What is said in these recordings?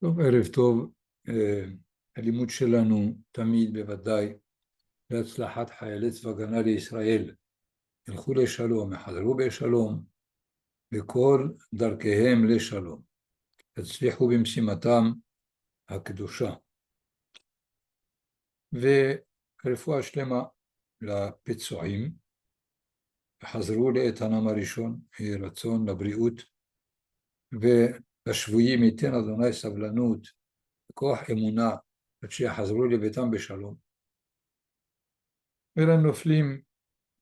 טוב, ערב טוב. הלימוד שלנו תמיד בוודאי להצלחת חיילי צבא הגנה לישראל. ילכו לשלום, יחזרו בשלום, בכל דרכיהם לשלום. יצליחו במשימתם הקדושה. ורפואה שלמה לפצועים, יחזרו לאיתנם הראשון, יהי רצון לבריאות, ולשבויים ייתן אדוני סבלנות, כוח אמונה, עד שיחזרו לביתם בשלום. ולנופלים,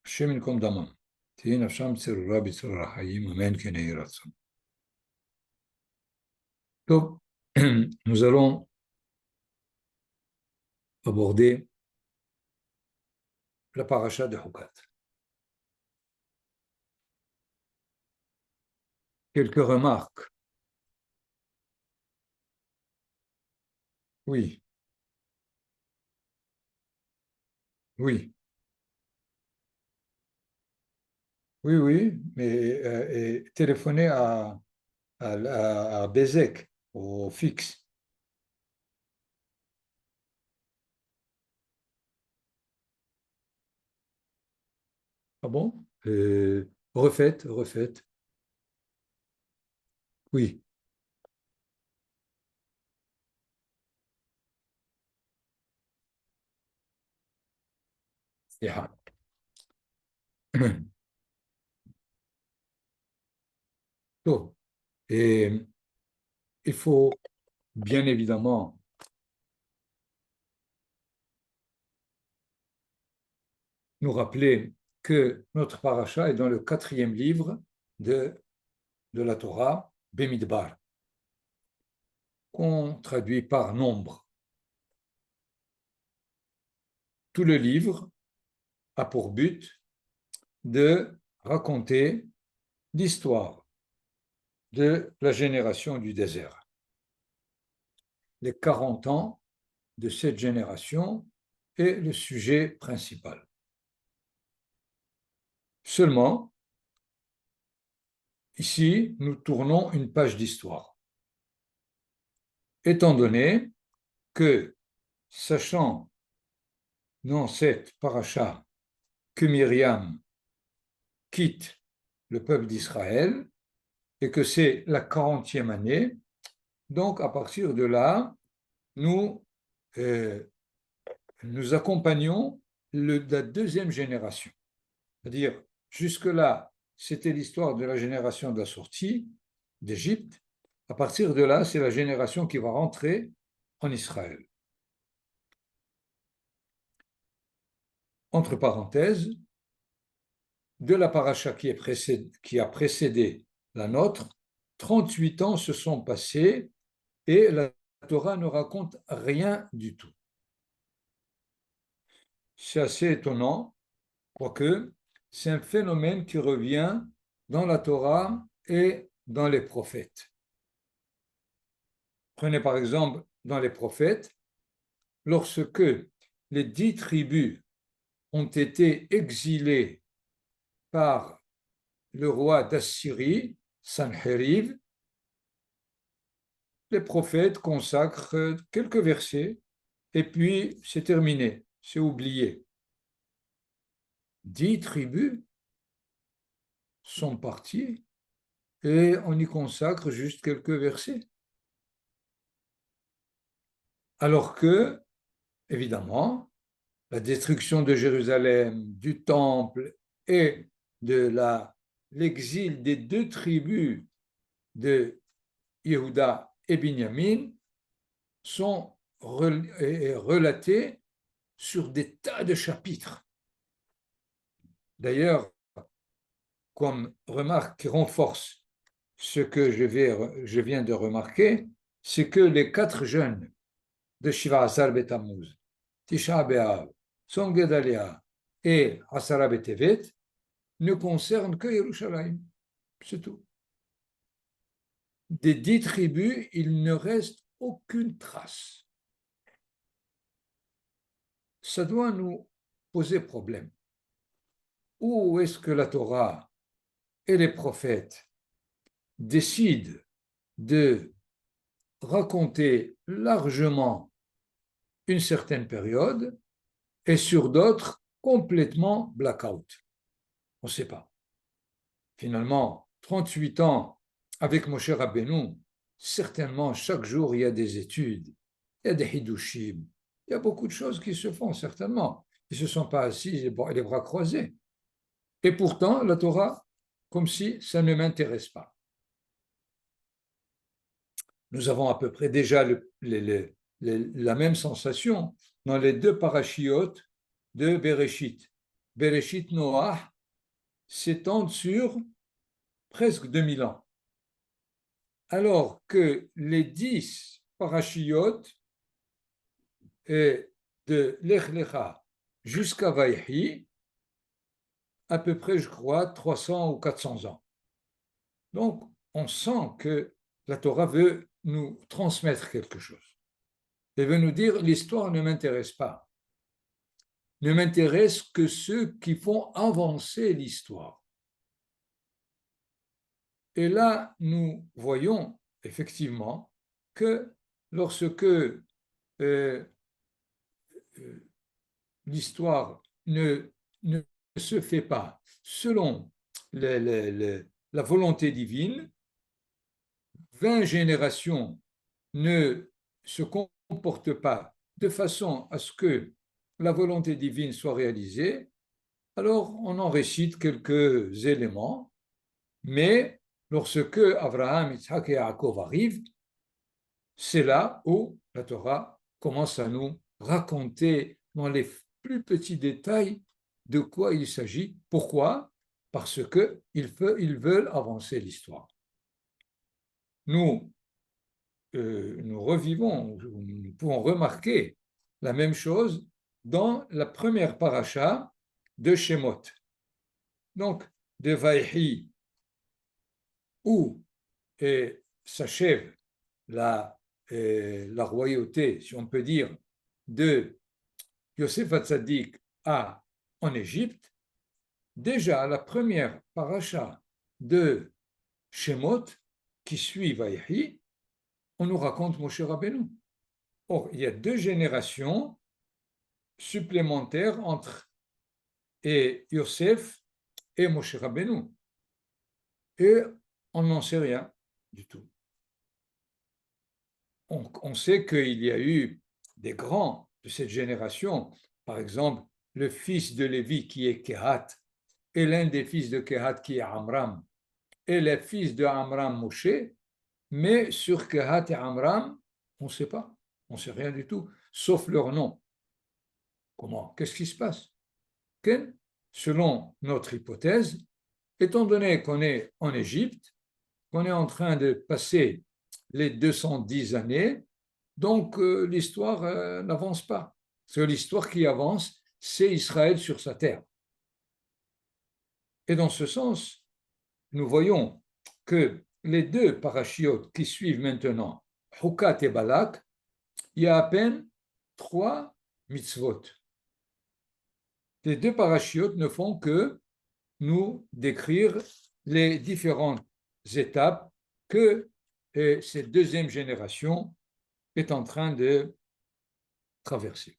השם ינקום דמם, תהי נפשם צרורה בצרור החיים, אמן כן יהי רצון. טוב, nous allons aborder la paracha de Hukat. Quelques remarques. Oui, oui, oui, mais téléphonez à Bézek, au fixe. Ah bon? Refaites. Oui. Yeah. Bon. Et il faut bien évidemment nous rappeler que notre paracha est dans le 4e livre de la Torah, Bemidbar, qu'on traduit par nombre. Tout le livre a pour but de raconter l'histoire de la génération du désert. Les 40 ans de cette génération est le sujet principal. Seulement, ici, nous tournons une page d'histoire. Étant donné que, sachant dans cette paracha que Myriam quitte le peuple d'Israël et que c'est la 40e année, donc à partir de là, nous accompagnons la 2e génération. C'est-à-dire, jusque-là, c'était l'histoire de la génération de la sortie d'Égypte. À partir de là, c'est la génération qui va rentrer en Israël. Entre parenthèses, de la paracha qui a précédé la nôtre, 38 ans se sont passés et la Torah ne raconte rien du tout. C'est assez étonnant, quoique c'est un phénomène qui revient dans la Torah et dans les prophètes. Prenez par exemple dans les prophètes, lorsque les 10 tribus ont été exilées par le roi d'Assyrie, Sanhériv, les prophètes consacrent quelques versets et puis c'est terminé, c'est oublié. 10 tribus sont parties et on y consacre juste quelques versets. Alors que, évidemment, la destruction de Jérusalem, du temple et de l'exil des 2 tribus de Yehuda et Binyamin sont relatés sur des tas de chapitres. D'ailleurs, comme remarque qui renforce ce que je viens de remarquer, c'est que les 4 jeunes de Shiva Asar Betamuz, Tisha B'Av, Tzom Gedalia et Asara B'Tevet ne concernent que Yerushalayim. C'est tout. Des 10 tribus, il ne reste aucune trace. Ça doit nous poser problème. Où est-ce que la Torah et les prophètes décident de raconter largement une certaine période et sur d'autres complètement blackout. On ne sait pas. Finalement, 38 ans avec Moshe Rabbeinu, certainement chaque jour il y a des études, il y a des hidushim, il y a beaucoup de choses qui se font certainement. Ils ne se sont pas assis les bras croisés. Et pourtant, la Torah, comme si ça ne m'intéresse pas. Nous avons à peu près déjà la même sensation dans les deux parachiotes de Bereshit. Bereshit Noach s'étendent sur presque 2000 ans. Alors que les 10 parachiotes de Lech Lecha jusqu'à Vaïhi, à peu près, je crois, 300 ou 400 ans. Donc, on sent que la Torah veut nous transmettre quelque chose. Elle veut nous dire, l'histoire ne m'intéresse pas. Ne m'intéresse que ceux qui font avancer l'histoire. Et là, nous voyons effectivement que lorsque l'histoire ne se fait pas selon la volonté divine, 20 générations ne se comportent pas de façon à ce que la volonté divine soit réalisée, alors on en récite quelques éléments, mais lorsque Abraham, Isaac et Yaakov arrivent, c'est là où la Torah commence à nous raconter dans les plus petits détails de quoi il s'agit. Pourquoi? Parce qu'ils veulent avancer l'histoire. Nous revivons, nous pouvons remarquer la même chose dans la première paracha de Shemot. Donc, de Vaïhi, où s'achève la royauté, si on peut dire, de Yosef Hatzadik en Égypte, déjà la première paracha de Shemot, qui suit Vaïhi, on nous raconte Moshe Rabbeinu. Or, il y a 2 générations supplémentaires entre Yosef et Moshe Rabbeinu. Et on n'en sait rien du tout. On sait qu'il y a eu des grands de cette génération, par exemple le fils de Lévi qui est Kehat, et l'un des fils de Kehat qui est Amram, et le fils de Amram Moshe, mais sur Kehat et Amram, on ne sait pas, on ne sait rien du tout, sauf leur nom. Comment? Qu'est-ce qui se passe? Selon notre hypothèse, étant donné qu'on est en Égypte, qu'on est en train de passer les 210 années, donc l'histoire n'avance pas. Parce que l'histoire qui avance, c'est Israël sur sa terre. Et dans ce sens, nous voyons que les 2 parachiotes qui suivent maintenant, Hukat et Balak, il y a à peine 3 mitzvot. Les 2 parachiotes ne font que nous décrire les différentes étapes que cette deuxième génération est en train de traverser.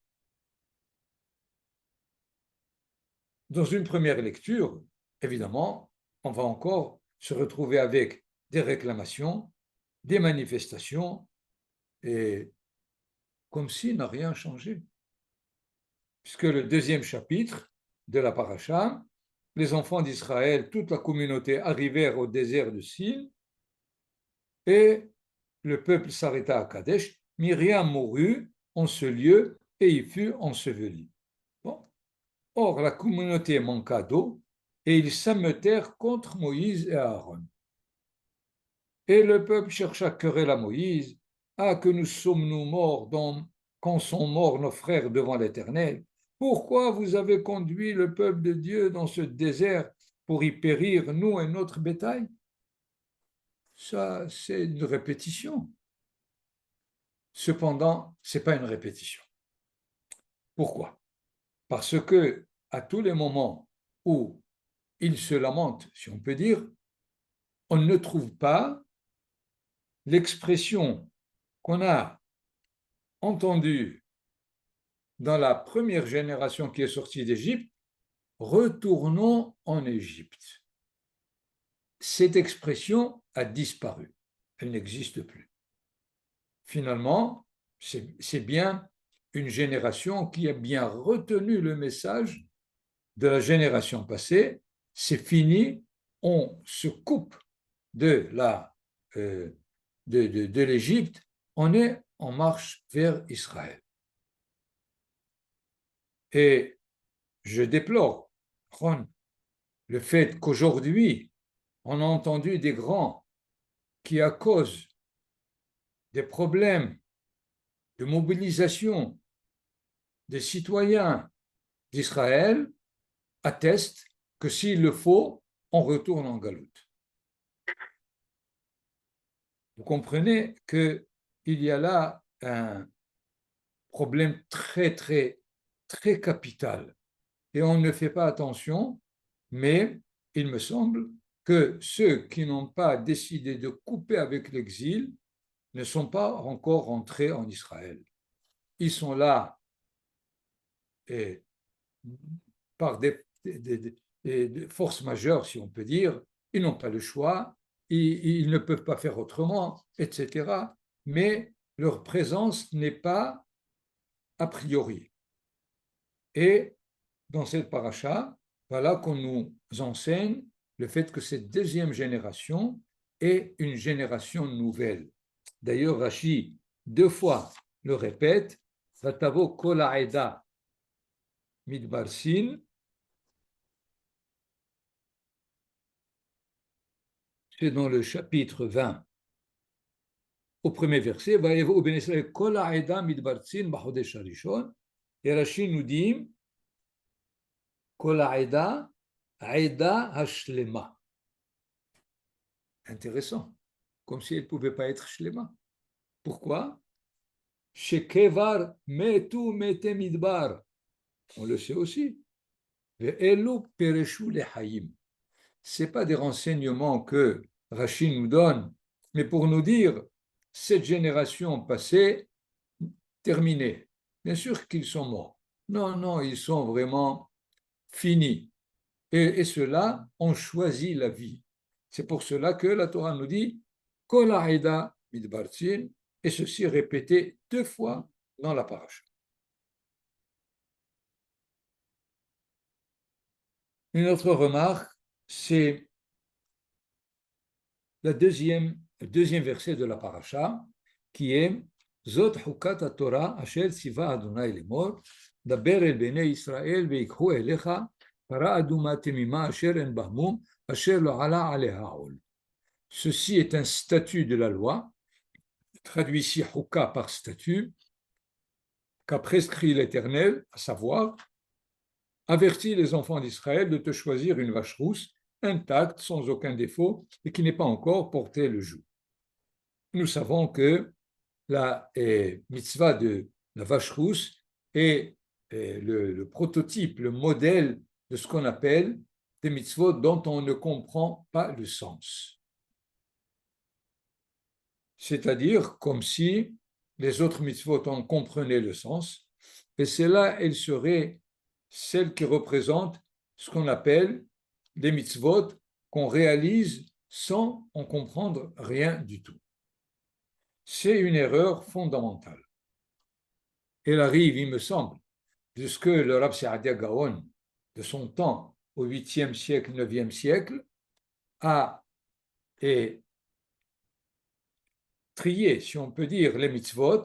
Dans une première lecture, évidemment, on va encore se retrouver avec des réclamations, des manifestations, et comme si n'a rien changé. Puisque le 2e chapitre de la paracha, les enfants d'Israël, toute la communauté arrivèrent au désert de Sin, et le peuple s'arrêta à Kadesh. Myriam mourut en ce lieu et y fut enseveli. Bon. Or, la communauté manqua d'eau et ils s'ameutèrent contre Moïse et Aaron. Et le peuple chercha querelle à Moïse. Ah, que nous sommes-nous morts quand sont morts nos frères devant l'Éternel? Pourquoi vous avez conduit le peuple de Dieu dans ce désert pour y périr, nous et notre bétail? Ça, c'est une répétition. Cependant, ce n'est pas une répétition. Pourquoi? Parce que à tous les moments où il se lamente, si on peut dire, on ne trouve pas l'expression qu'on a entendu dans la première génération qui est sortie d'Égypte, retournons en Égypte. Cette expression a disparu. Elle n'existe plus. Finalement, c'est bien une génération qui a bien retenu le message de la génération passée. C'est fini, on se coupe de l'Égypte, on est en marche vers Israël. Et je déplore, Ron, le fait qu'aujourd'hui, on a entendu des grands qui, à cause des problèmes de mobilisation des citoyens d'Israël, attestent que s'il le faut, on retourne en galoute. Vous comprenez qu'il y a là un problème très, très, très capital. Et on ne fait pas attention, mais il me semble que ceux qui n'ont pas décidé de couper avec l'exil ne sont pas encore rentrés en Israël. Ils sont là et par des forces majeures, si on peut dire. Ils n'ont pas le choix, ils ne peuvent pas faire autrement, etc. Mais leur présence n'est pas a priori. Et dans cette paracha, voilà qu'on nous enseigne le fait que cette deuxième génération est une génération nouvelle. D'ailleurs, Rashi, 2 fois, le répète, Vatavo kol ha'eda midbarsin, c'est dans le chapitre 20, au premier verset, Vayevo ben Israël kol ha'eda midbarsin b'chodesh harishon, et Rashi nous dit, kol ha'eda, ha'eda hashlema. Intéressant, comme si elle ne pouvait pas être shlema. Pourquoi? Shekevar metu mete midbar. On le sait aussi. Ve'elu pereshu lehayim. Ce n'est pas des renseignements que Rachid nous donne, mais pour nous dire cette génération passée, terminée. Bien sûr qu'ils sont morts. Non, non, ils sont vraiment finis. Et ceux-là ont choisi la vie. C'est pour cela que la Torah nous dit Kol ha'eda midbartin, et ceci répété 2 fois dans la paracha. Une autre remarque, c'est le deuxième verset de la paracha, qui est Zot hukat Torah asher tziva Adonai lemor, daber el bnei Israël veikhu elecha para aduma temima asher en bahmum asher lo ala aleha ol. Ceci est un statut de la loi, traduit ici huka par statut, qu'a prescrit l'Éternel, à savoir avertis les enfants d'Israël de te choisir une vache rousse intacte, sans aucun défaut, et qui n'est pas encore porté le joug. Nous savons que la mitzvah de la vache rousse est le prototype, le modèle de ce qu'on appelle des mitzvot dont on ne comprend pas le sens. C'est-à-dire comme si les autres mitzvot en comprenaient le sens, et celle-là, elle serait celle qui représente ce qu'on appelle les mitzvot qu'on réalise sans en comprendre rien du tout. C'est une erreur fondamentale. Elle arrive, il me semble, de ce que le Rav Saadia Gaon, de son temps, au 8e siècle, 9e siècle, a trié, si on peut dire, les mitzvot,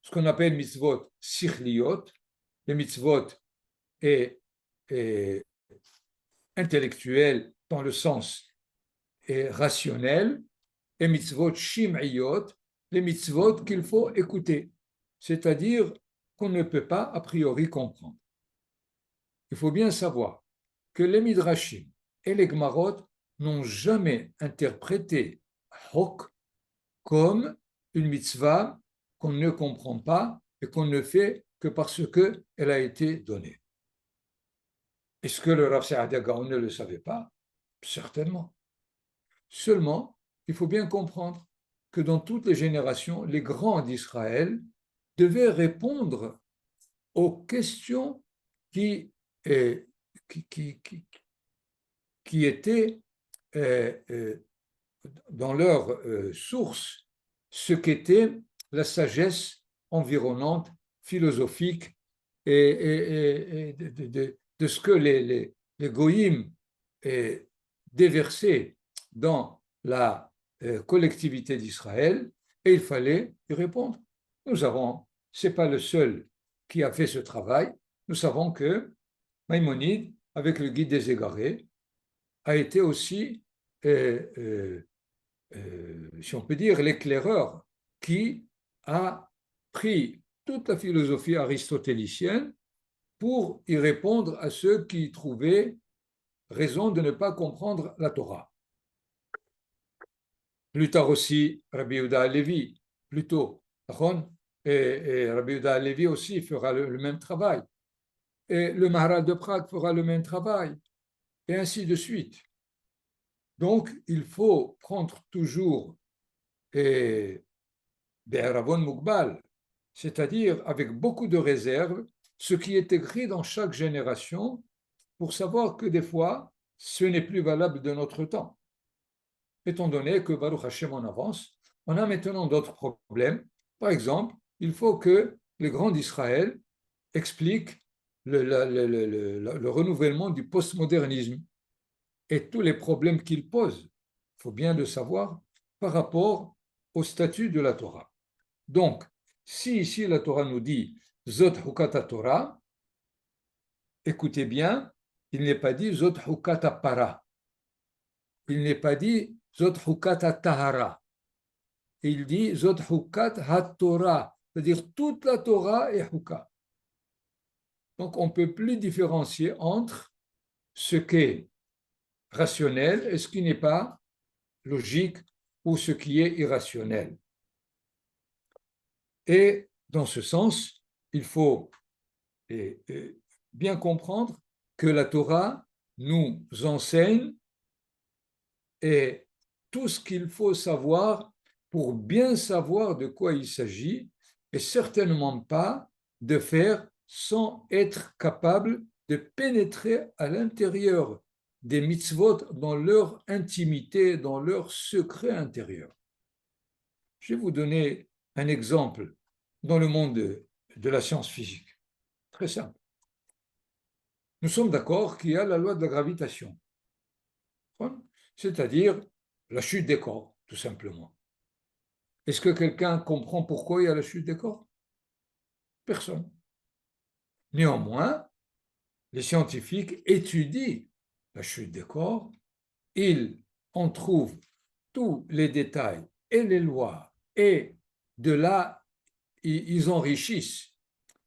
ce qu'on appelle mitzvot sichliot, les mitzvot et intellectuels dans le sens rationnel, et mitzvot shim'iyot, les mitzvot qu'il faut écouter, c'est-à-dire qu'on ne peut pas a priori comprendre. Il faut bien savoir que les midrashim et les gmarot n'ont jamais interprété hok comme une mitzvah qu'on ne comprend pas et qu'on ne fait que parce qu'elle a été donnée. Est-ce que le Rav Saadia Gaon ne le savait pas? Certainement. Seulement, il faut bien comprendre que dans toutes les générations, les grands d'Israël devaient répondre aux questions qui, euh, qui, qui, qui, qui étaient dans leur source ce qu'était la sagesse environnante, philosophique, et de ce que les goïms déversaient dans la collectivité d'Israël, et il fallait y répondre. Ce n'est pas le seul qui a fait ce travail. Nous savons que Maïmonide, avec le Guide des Égarés, a été aussi, si on peut dire, l'éclaireur qui a pris toute la philosophie aristotélicienne pour y répondre à ceux qui trouvaient raison de ne pas comprendre la Torah. Plus tard aussi, Rabbi Yehuda Halevi, plus tôt, et Rabbi Yehuda Halevi aussi fera le même travail. Et le Maharal de Prague fera le même travail, et ainsi de suite. Donc, il faut prendre toujours des Ravon Mugbal, c'est-à-dire avec beaucoup de réserve, ce qui est écrit dans chaque génération, pour savoir que des fois, ce n'est plus valable de notre temps. Étant donné que Baruch Hashem en avance, on a maintenant d'autres problèmes. Par exemple, il faut que les grands d'Israël expliquent le renouvellement du postmodernisme et tous les problèmes qu'il pose. Il faut bien le savoir par rapport au statut de la Torah. Donc, si ici la Torah nous dit Zot Hukata Torah, écoutez bien, il n'est pas dit Zot Hukata Para. Il n'est pas dit Zot Hukata Tahara. Il dit Zot Hukat HaTorah, c'est-à-dire toute la Torah est Hukat. Donc, on ne peut plus différencier entre ce qui est rationnel et ce qui n'est pas logique ou ce qui est irrationnel. Et dans ce sens, il faut bien comprendre que la Torah nous enseigne et tout ce qu'il faut savoir pour bien savoir de quoi il s'agit et certainement pas de faire sans être capable de pénétrer à l'intérieur des mitzvot dans leur intimité, dans leur secret intérieur. Je vais vous donner un exemple dans le monde de la science physique. Très simple. Nous sommes d'accord qu'il y a la loi de la gravitation, c'est-à-dire la chute des corps, tout simplement. Est-ce que quelqu'un comprend pourquoi il y a la chute des corps? Personne. Néanmoins, les scientifiques étudient la chute des corps, ils en trouvent tous les détails et les lois, et de là, ils enrichissent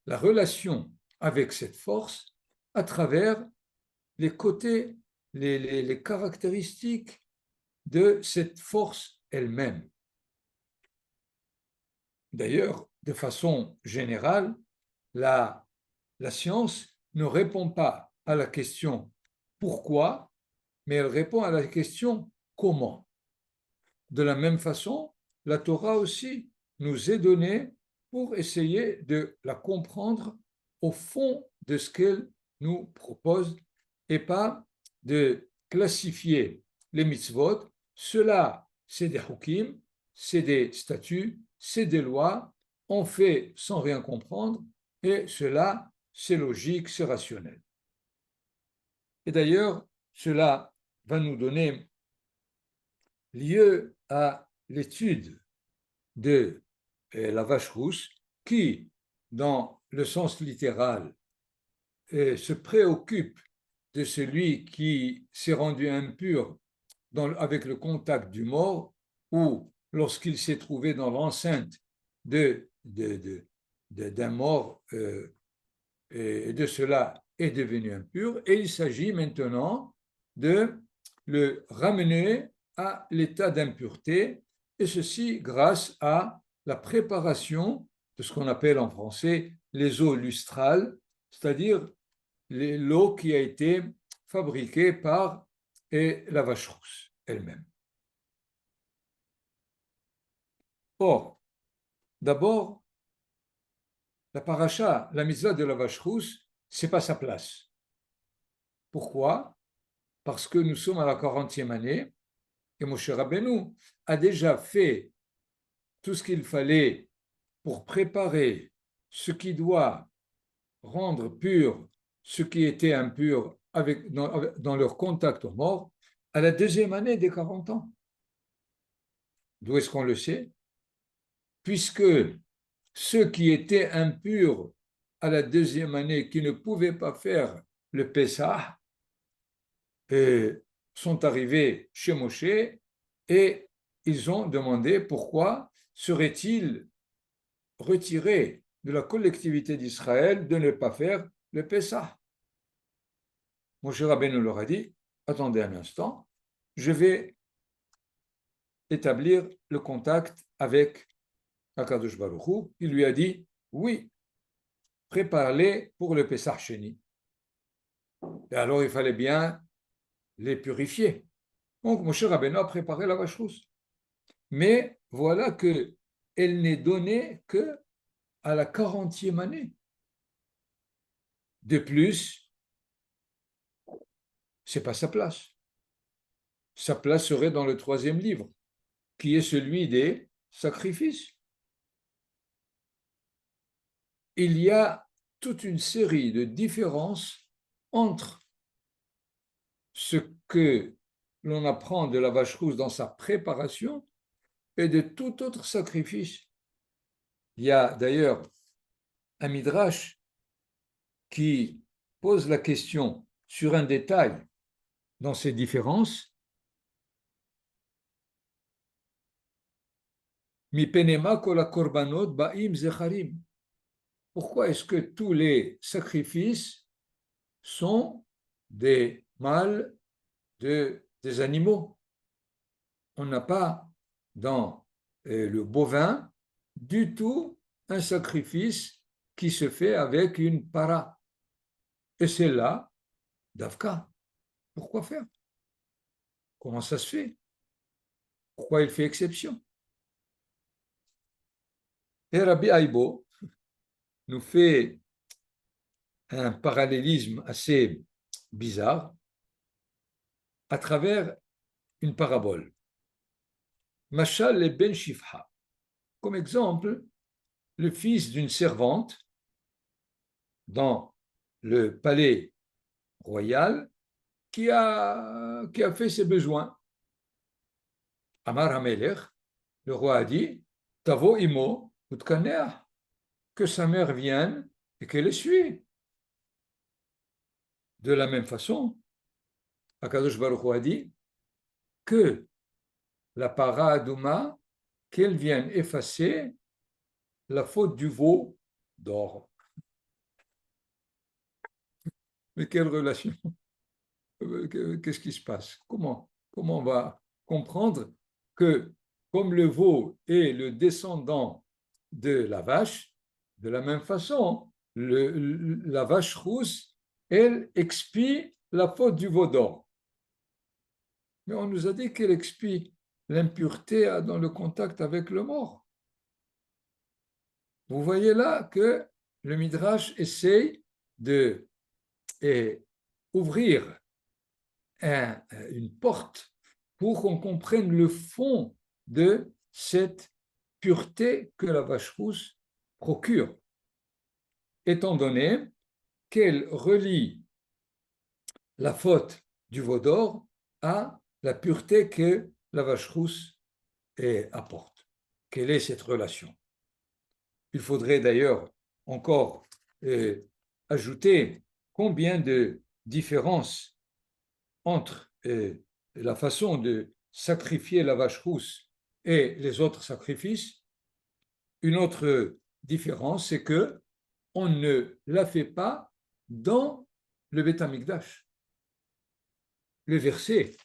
la relation avec cette force à travers les côtés, les caractéristiques de cette force elle-même. D'ailleurs, de façon générale, la science ne répond pas à la question pourquoi, mais elle répond à la question comment. De la même façon, la Torah aussi nous est donnée pour essayer de la comprendre au fond de ce qu'elle nous propose et pas de classifier les mitzvot. Cela, c'est des hukim, c'est des statuts, c'est des lois, on fait sans rien comprendre et cela, c'est logique, c'est rationnel. Et d'ailleurs, cela va nous donner lieu à l'étude de la vache rousse qui, dans le sens littéral, se préoccupe de celui qui s'est rendu impur avec le contact du mort ou lorsqu'il s'est trouvé dans l'enceinte d'un mort et de cela est devenu impur. Et il s'agit maintenant de le ramener à l'état d'impureté, et ceci grâce à la préparation de ce qu'on appelle en français les eaux lustrales, c'est-à-dire l'eau qui a été fabriquée par la vache rousse elle-même. Or, d'abord, la paracha, la mitzvah de la vache rousse, ce n'est pas sa place. Pourquoi? Parce que nous sommes à la 40e année et Moshe Rabbeinu a déjà fait tout ce qu'il fallait pour préparer ce qui doit rendre pur ce qui était impur dans leur contact aux morts à la deuxième année des 40 ans. D'où est-ce qu'on le sait? Puisque ceux qui étaient impurs à la deuxième année, qui ne pouvaient pas faire le Pessah, sont arrivés chez Moshe et ils ont demandé pourquoi serait-il retiré de la collectivité d'Israël de ne pas faire le Pessah. Moshe Rabbeinu leur a dit, attendez un instant, je vais établir le contact avec Akadosh Baruch Hu. Il lui a dit, oui, prépare-les pour le Pessah Sheni. Et alors il fallait bien les purifier. Donc Moshe Rabbeinu a préparé la vache rousse. Mais voilà qu'elle n'est donnée que à la 40e année. De plus, ce n'est pas sa place. Sa place serait dans le 3e livre, qui est celui des sacrifices. Il y a toute une série de différences entre ce que l'on apprend de la vache rousse dans sa préparation et de tout autre sacrifice. Il y a d'ailleurs un midrash qui pose la question sur un détail dans ces différences. Mipenema kol hakorbanot ba'im zecharim. Pourquoi est-ce que tous les sacrifices sont des mâles des animaux? On n'a pas dans le bovin du tout un sacrifice qui se fait avec une para. Et c'est là, Davka. Pourquoi faire? Comment ça se fait? Pourquoi il fait exception? Et Rabbi Aibo nous fait un parallélisme assez bizarre à travers une parabole. Machal et Ben Shifha. Comme exemple, le fils d'une servante dans le palais royal qui a fait ses besoins. Amar Hamelech, le roi a dit, Tavo imo utkaneach, que sa mère vienne et qu'elle le suit. De la même façon, Akadosh Baruch Hu a dit que la para adouma, qu'elle vienne effacer la faute du veau d'or. Mais quelle relation? Qu'est-ce qui se passe? Comment on va comprendre que comme le veau est le descendant de la vache, de la même façon, la vache rousse, elle expie la faute du veau d'or. Mais on nous a dit qu'elle expie l'impureté dans le contact avec le mort. Vous voyez là que le Midrash essaye de ouvrir une porte pour qu'on comprenne le fond de cette pureté que la vache rousse procure, étant donné qu'elle relie la faute du veau d'or à la pureté que la vache rousse apporte. Quelle est cette relation? Il faudrait d'ailleurs encore ajouter combien de différences entre la façon de sacrifier la vache rousse et les autres sacrifices. Une autre différence, c'est que on ne la fait pas dans le Beth Amikdash. Le verset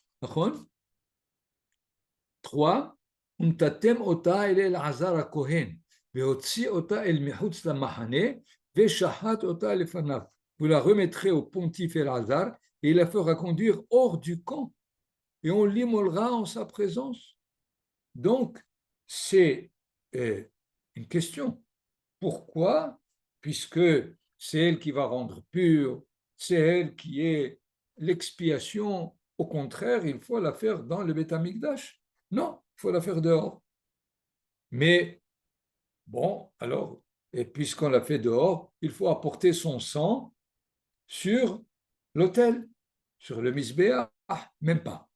3, Untatem ota el Elazar hakohen, veotzi ota el mechutz lamachane, veshahat ota lefanav. Vous la remettrez au pontife Elazar et il la fera conduire hors du camp et on l'immolera en sa présence. Donc, c'est une question. Pourquoi? Puisque c'est elle qui va rendre pure, c'est elle qui est l'expiation. Au contraire, il faut la faire dans le Beth Amikdash. Non, il faut la faire dehors. Mais bon, alors, et puisqu'on l'a fait dehors, il faut apporter son sang sur l'autel, sur le misbéah. Ah, même pas.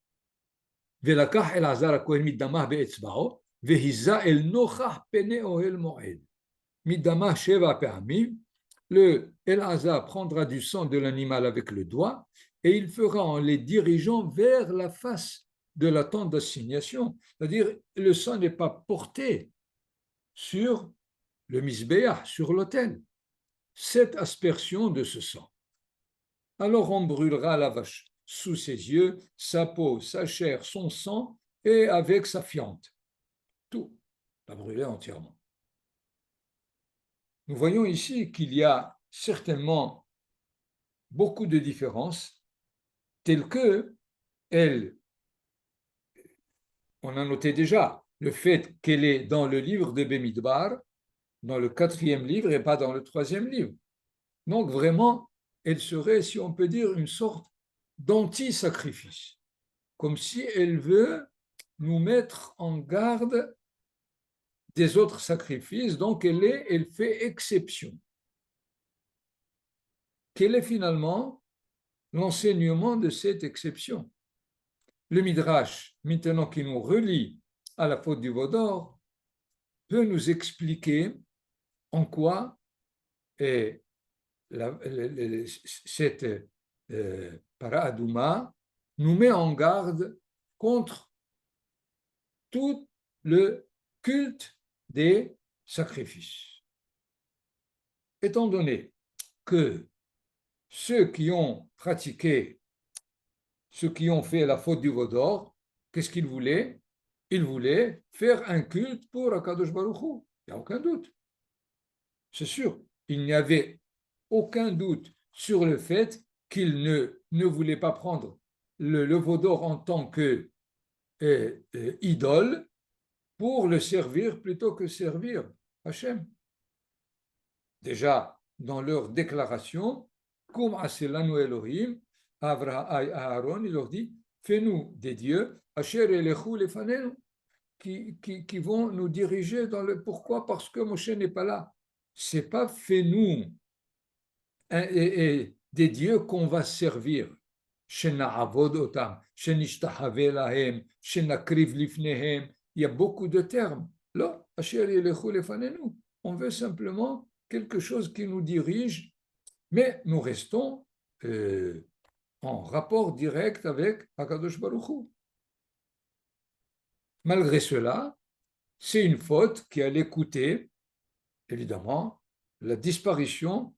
ולקח אלעזר הכהן מדמה באצבעו, והיזה אל נוכח פני אוהל מועד. מדמה 7 פעמים, le Elazar prendra du sang de l'animal avec le doigt et il fera en les dirigeant vers la face de la tente d'assignation. C'est-à-dire, le sang n'est pas porté sur le misbéah, sur l'autel. Cette aspersion de ce sang. Alors on brûlera la vache sous ses yeux, sa peau, sa chair, son sang et avec sa fiente. Tout, la brûler entièrement. Nous voyons ici qu'il y a certainement beaucoup de différences, telles que on a noté déjà le fait qu'elle est dans le livre de Bemidbar, dans le 4e livre et pas dans le 3e livre. Donc vraiment, elle serait, si on peut dire, une sorte d'anti-sacrifice, comme si elle veut nous mettre en garde des autres sacrifices, donc elle fait exception. Quel est finalement l'enseignement de cette exception? Le Midrash, maintenant qui nous relie à la faute du veau d'or, peut nous expliquer en quoi cette paradouma nous met en garde contre tout le culte des sacrifices. Étant donné que ceux qui ont pratiqué, ceux qui ont fait la faute du veau d'or, qu'est-ce qu'ils voulaient? Ils voulaient faire un culte pour Akadosh Baruch Hu. Il n'y a aucun doute. C'est sûr, il n'y avait aucun doute sur le fait qu'ils ne voulaient pas prendre le veau d'or en tant que idole pour le servir plutôt que servir Hachem. Déjà, dans leur déclaration, Kum aselanu Elohim, Aaron, il leur dit, fais-nous des dieux, Asher elechu lefanenu, qui vont nous diriger dans le pourquoi, parce que Moshe n'est pas là. C'est pas fais-nous des dieux qu'on va servir. Shena'avod otam, shenishtahaveh lahem, shenakriv lifnehem. Il y a beaucoup de termes. Là, Asher elechu lefanenu. On veut simplement quelque chose qui nous dirige, mais nous restons en rapport direct avec Akadosh Baruch Hu. Malgré cela, c'est une faute qui allait coûter, évidemment, la disparition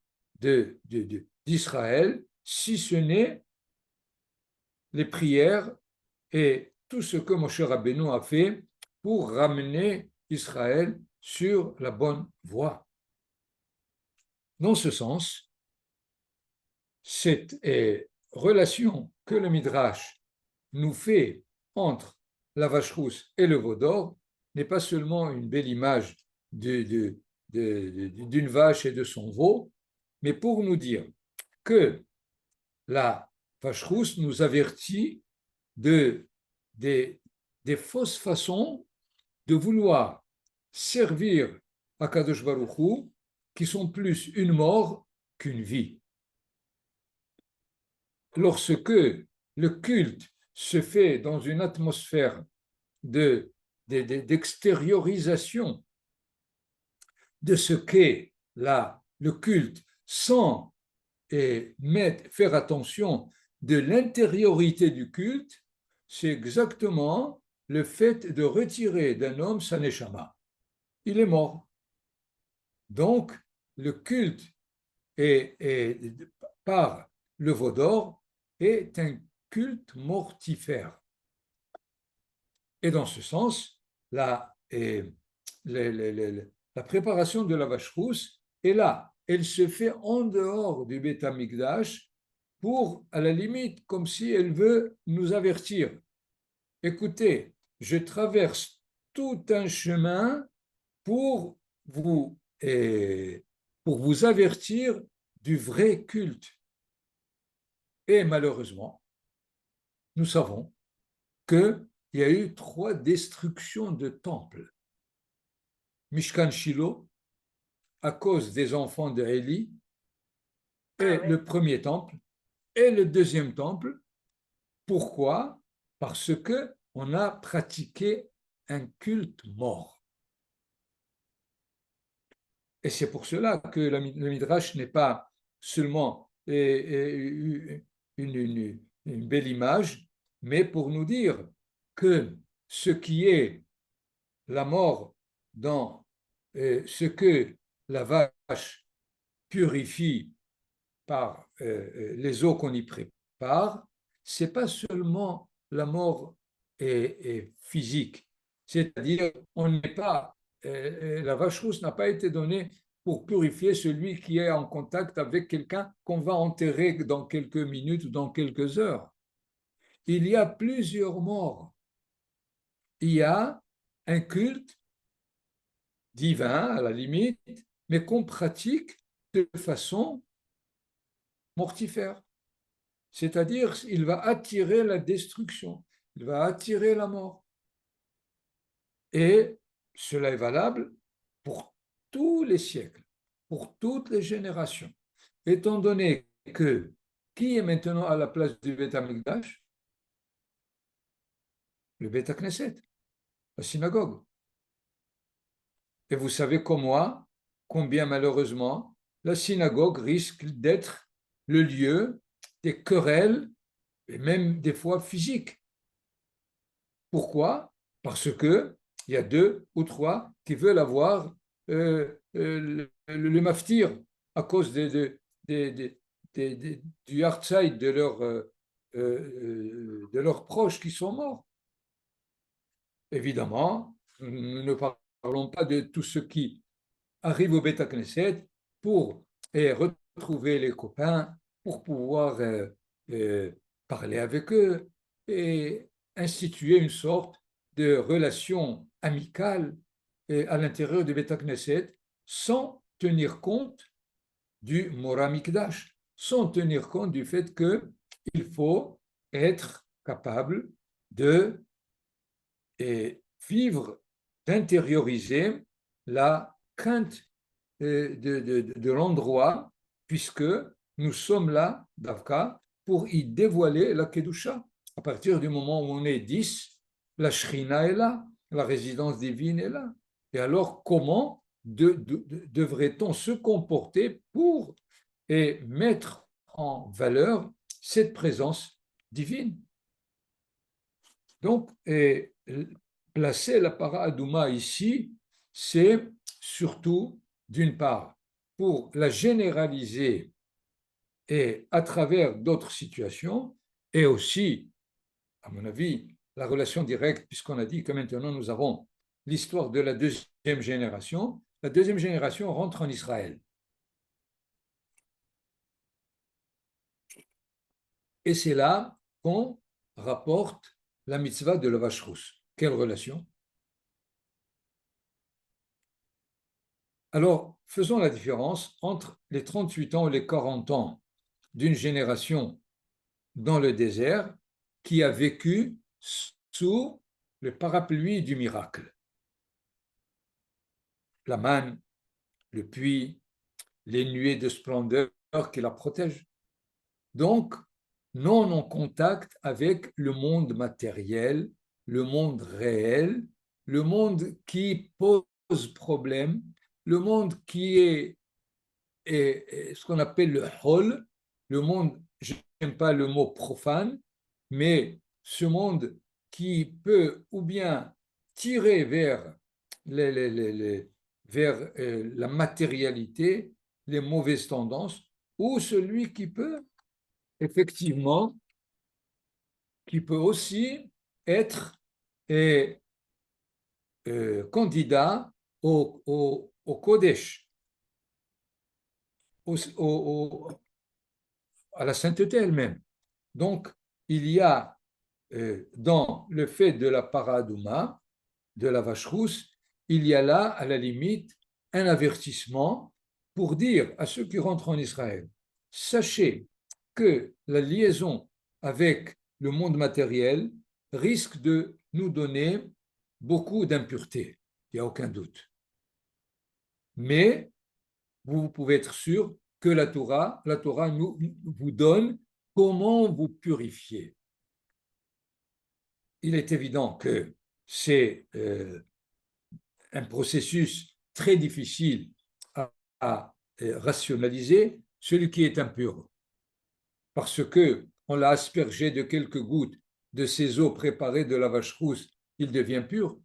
d'Israël, si ce n'est les prières et tout ce que Moshe Rabbeinu a fait pour ramener Israël sur la bonne voie. Dans ce sens, cette relation que le Midrash nous fait entre la vache rousse et le veau d'or n'est pas seulement une belle image d'une vache et de son veau, mais pour nous dire que la vache rousse nous avertit des fausses façons de vouloir servir Akadosh Baruch Hu, qui sont plus une mort qu'une vie. Lorsque le culte se fait dans une atmosphère d'extériorisation de ce qu'est le culte sans faire attention de l'intériorité du culte, c'est exactement le fait de retirer d'un homme sa neshama. Il est mort. Donc, le culte par le veau d'or est un culte mortifère. Et dans ce sens, la préparation de la vache rousse est là. Elle se fait en dehors du Beth Amikdash pour, à la limite, comme si elle veut nous avertir. Écoutez, je traverse tout un chemin pour vous, et pour vous avertir du vrai culte. Et malheureusement, nous savons qu'il y a eu 3 destructions de temples. Mishkan Shiloh, à cause des enfants de Élie, et le premier temple, et le deuxième temple. Pourquoi? Parce qu'on a pratiqué un culte mort. Et c'est pour cela que le Midrash n'est pas seulement une belle image, mais pour nous dire que ce qui est la mort dans ce que la vache purifie par les eaux qu'on y prépare, c'est pas seulement la mort physique, c'est-à-dire on n'est pas la vache rousse n'a pas été donnée pour purifier celui qui est en contact avec quelqu'un qu'on va enterrer dans quelques minutes ou dans quelques heures. Il y a plusieurs morts. Il y a un culte divin à la limite, mais qu'on pratique de façon mortifère. C'est-à-dire, il va attirer la destruction, il va attirer la mort. Et cela est valable pour tous les siècles, pour toutes les générations. Étant donné que qui est maintenant à la place du Beth Amikdash? Le Beth Knesset, la synagogue. Et vous savez comme moi combien malheureusement la synagogue risque d'être le lieu des querelles et même des fois physiques. Pourquoi? Parce qu'il y a 2 ou 3 qui veulent avoir le maftir à cause du yahrzeit de leurs proches qui sont morts. Évidemment, nous ne parlons pas de tout ce qui arrive au Beth Knesset pour retrouver les copains, pour pouvoir parler avec eux et instituer une sorte de relation amicale à l'intérieur du Beth Knesset sans tenir compte du Mora Mikdash, sans tenir compte du fait qu'il faut être capable de vivre, d'intérioriser la crainte de l'endroit, puisque nous sommes là, Davka, pour y dévoiler la Kedusha. À partir du moment où on est 10, la Shrina est là, la résidence divine est là. Et alors, comment devrait-on se comporter pour mettre en valeur cette présence divine? Donc, placer la para Adouma ici, c'est surtout, d'une part, pour la généraliser et à travers d'autres situations, et aussi, à mon avis, la relation directe, puisqu'on a dit que maintenant nous avons l'histoire de la deuxième génération. La deuxième génération rentre en Israël. Et c'est là qu'on rapporte la mitzvah de la vache rousse. Quelle relation? Alors, faisons la différence entre les 38 ans et les 40 ans d'une génération dans le désert qui a vécu sous le parapluie du miracle. La manne, le puits, les nuées de splendeur qui la protègent. Donc, non en contact avec le monde matériel, le monde réel, le monde qui pose problème, le monde qui est ce qu'on appelle le hol, le monde, je n'aime pas le mot profane, mais ce monde qui peut ou bien tirer vers, vers la matérialité, les mauvaises tendances, ou celui qui peut effectivement, qui peut aussi être candidat au Kodesh, à la sainteté elle-même. Donc, il y a dans le fait de la paradouma, de la vache rousse, il y a là, à la limite, un avertissement pour dire à ceux qui rentrent en Israël, sachez que la liaison avec le monde matériel risque de nous donner beaucoup d'impuretés, il n'y a aucun doute. Mais vous pouvez être sûr que la Torah vous donne comment vous purifier. Il est évident que c'est un processus très difficile à rationaliser, celui qui est impur. Parce qu'on l'a aspergé de quelques gouttes de ces eaux préparées de la vache rousse, il devient pur.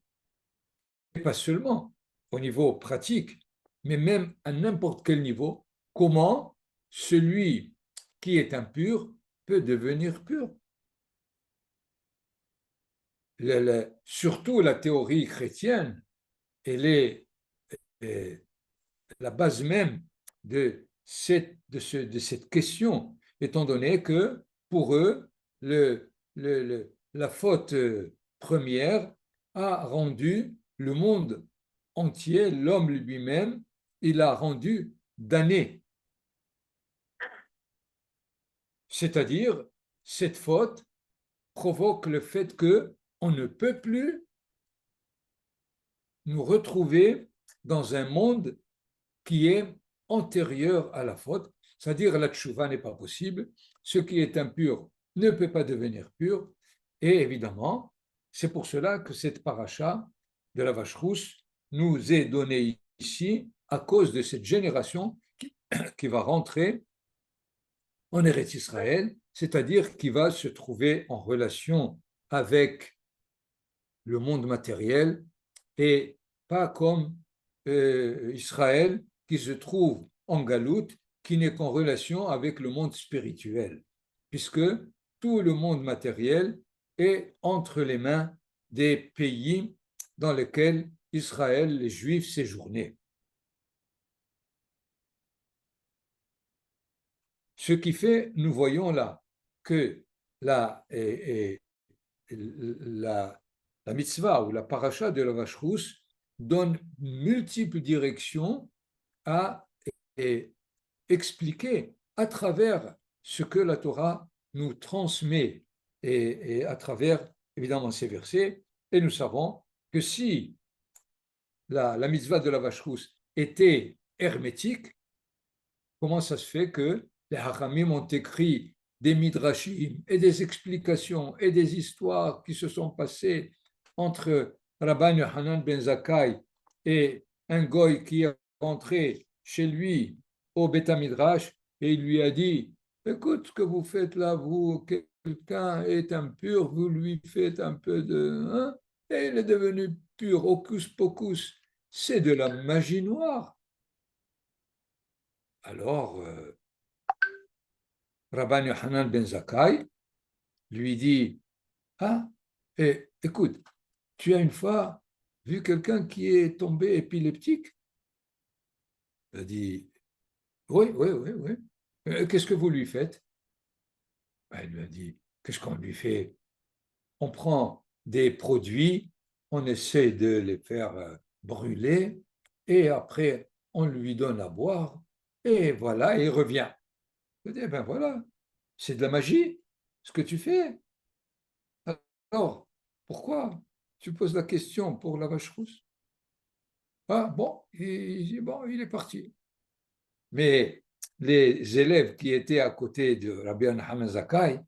Et pas seulement au niveau pratique, mais même à n'importe quel niveau, comment celui qui est impur peut devenir pur. Surtout la théorie chrétienne, elle est la base même de cette question, étant donné que pour eux, la faute première a rendu le monde entier, l'homme lui-même, il a rendu damné. C'est-à-dire, cette faute provoque le fait qu'on ne peut plus nous retrouver dans un monde qui est antérieur à la faute, c'est-à-dire la tchouva n'est pas possible, ce qui est impur ne peut pas devenir pur, et évidemment, c'est pour cela que cette paracha de la vache rousse nous est donnée ici à cause de cette génération qui va rentrer en Eretz Israël, c'est-à-dire qui va se trouver en relation avec le monde matériel et pas comme Israël qui se trouve en galoute, qui n'est qu'en relation avec le monde spirituel, puisque tout le monde matériel est entre les mains des pays dans lesquels Israël, les Juifs séjournaient. Ce qui fait, nous voyons là que la, la, la mitzvah ou la paracha de la vache rousse donne multiples directions à expliquer à travers ce que la Torah nous transmet et à travers évidemment ces versets. Et nous savons que si la mitzvah de la vache rousse était hermétique, comment ça se fait que les Hachamim ont écrit des midrashim et des explications et des histoires qui se sont passées entre Rabban Yochanan ben Zakkai et un goy qui est rentré chez lui au Beth Midrash et il lui a dit écoute, ce que vous faites là, vous, quelqu'un est impur, vous lui faites un peu de... Hein, et il est devenu pur, hocus pocus. C'est de la magie noire. Alors, Rabban Yochanan ben Zakkai lui dit ah, écoute, tu as une fois vu quelqu'un qui est tombé épileptique? Il a dit oui, oui, oui, oui. Qu'est-ce que vous lui faites? Il lui a dit qu'est-ce qu'on lui fait? On prend des produits, on essaie de les faire brûler et après on lui donne à boire et voilà, il revient. Je dis ben voilà, c'est de la magie ce que tu fais. Alors, pourquoi tu poses la question pour la vache rousse? Ah bon, bon, il est parti. Mais les élèves qui étaient à côté de Rabbi Yochanan Zakkai,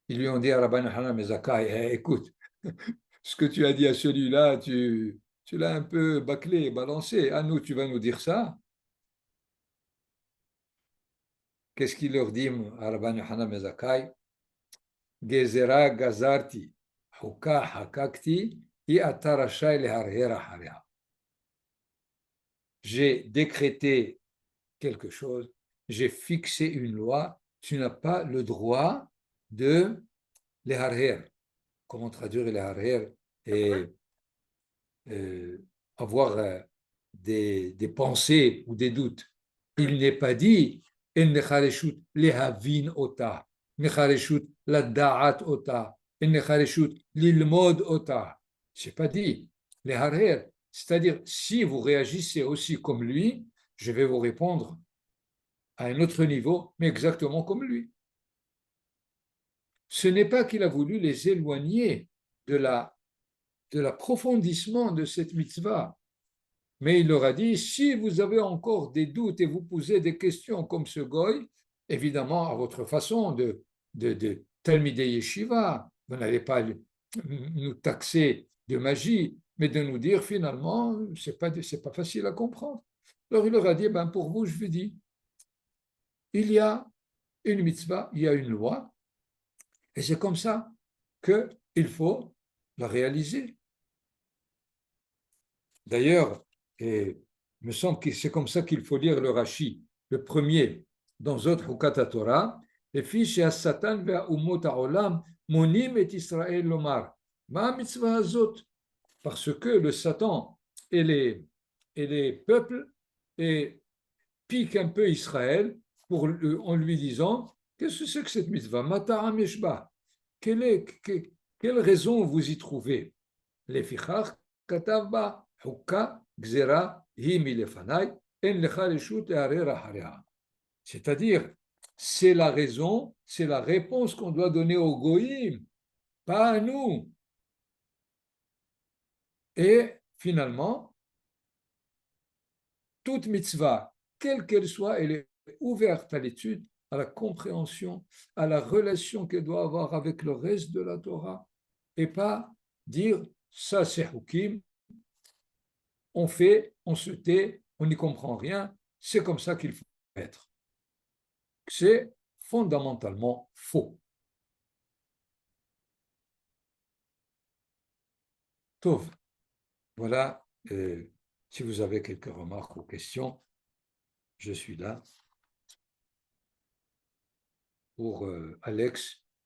ils lui ont dit à Rabbi Yochanan Zakkai, écoute, ce que tu as dit à celui-là, tu l'as un peu bâclé, balancé. À nous, tu vas nous dire ça? Qu'est-ce qu'il leur dit à Rabbi Yochanan Zakkai? Gezera gazarti, huka hakakti, i ata rashai leharher acharya. J'ai décrété quelque chose, j'ai fixé une loi, tu n'as pas le droit de les harher. Comment traduire les harher et avoir des pensées ou des doutes. Il n'est pas dit en nechareshut lehavin ota, nechareshut lada'at ota, en nechareshut lilmod ota. C'est pas dit. Les harher, C'est-à-dire, si vous réagissez aussi comme lui, je vais vous répondre à un autre niveau, mais exactement comme lui. Ce n'est pas qu'il a voulu les éloigner de l'approfondissement de cette mitzvah, mais il leur a dit, si vous avez encore des doutes et vous posez des questions comme ce goy, évidemment à votre façon de Talmidei Yeshiva, vous n'allez pas nous taxer de magie, mais de nous dire finalement, c'est pas facile à comprendre. Alors il leur a dit, ben pour vous, je vous dis, il y a une mitzvah, il y a une loi, et c'est comme ça qu'il faut la réaliser. D'ailleurs, il me semble que c'est comme ça qu'il faut lire le Rashi, le premier, dans Zot Hukat Torah, et fiche à Satan vers Umot Haolam, Monim et Israël Lomar. Ma mitzvah azot, parce que le Satan et les peuples et piquent un peu Israël en lui disant qu'est-ce que c'est que cette mitzvah Mata Ameshba. Quelle raison vous y trouvez? Les fichach katav ba hukka gzera hi milefanai en lecha reshut eharer achareha. C'est-à-dire, c'est la raison, c'est la réponse qu'on doit donner aux goïms, pas à nous. Et finalement, toute mitzvah, quelle qu'elle soit, elle est ouverte à l'étude, à la compréhension, à la relation qu'elle doit avoir avec le reste de la Torah, et pas dire ça c'est hukim, on fait, on se tait, on n'y comprend rien, c'est comme ça qu'il faut être. C'est fondamentalement faux. Tov, voilà, si vous avez quelques remarques ou questions, je suis là pour Alex